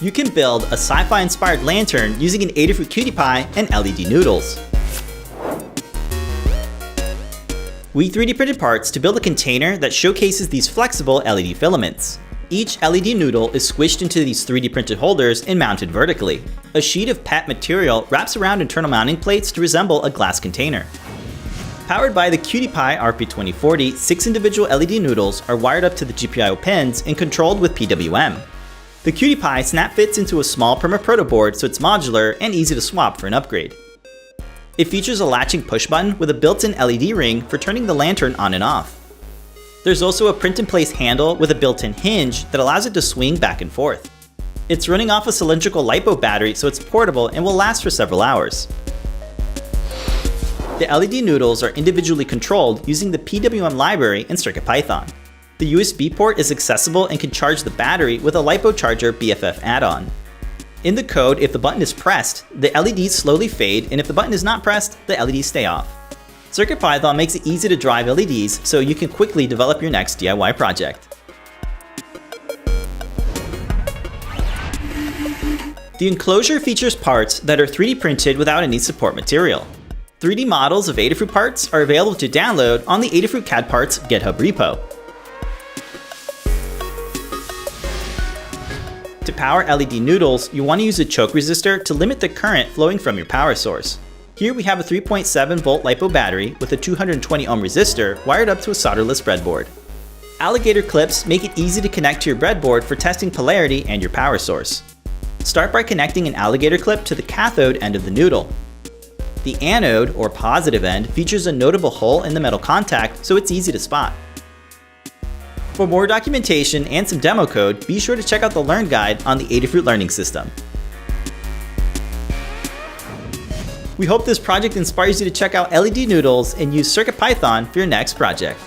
You can build a sci-fi inspired lantern using an Adafruit Cutie Pie and LED noodles. We 3D printed parts to build a container that showcases these flexible LED filaments. Each LED noodle is squished into these 3D printed holders and mounted vertically. A sheet of PET material wraps around internal mounting plates to resemble a glass container. Powered by the Cutie Pie RP2040, 6 individual LED noodles are wired up to the GPIO pins and controlled with PWM. The Cutie Pie snap fits into a small perma proto board, so it's modular and easy to swap for an upgrade. It features a latching push button with a built-in LED ring for turning the lantern on and off. There's also a print-in-place handle with a built-in hinge that allows it to swing back and forth. It's running off a cylindrical LiPo battery, so it's portable and will last for several hours. The LED noodles are individually controlled using the PWM library in CircuitPython. The USB port is accessible and can charge the battery with a LiPo Charger BFF add-on. In the code, if the button is pressed, the LEDs slowly fade, and if the button is not pressed, the LEDs stay off. CircuitPython makes it easy to drive LEDs so you can quickly develop your next DIY project. The enclosure features parts that are 3D printed without any support material. 3D models of Adafruit parts are available to download on the Adafruit CAD Parts GitHub repo. To power LED noodles, you want to use a choke resistor to limit the current flowing from your power source. Here we have a 3.7 volt LiPo battery with a 220 ohm resistor wired up to a solderless breadboard. Alligator clips make it easy to connect to your breadboard for testing polarity and your power source. Start by connecting an alligator clip to the cathode end of the noodle. The anode, or positive end, features a notable hole in the metal contact, so it's easy to spot. For more documentation and some demo code, be sure to check out the Learn Guide on the Adafruit Learning System. We hope this project inspires you to check out LED noodles and use CircuitPython for your next project.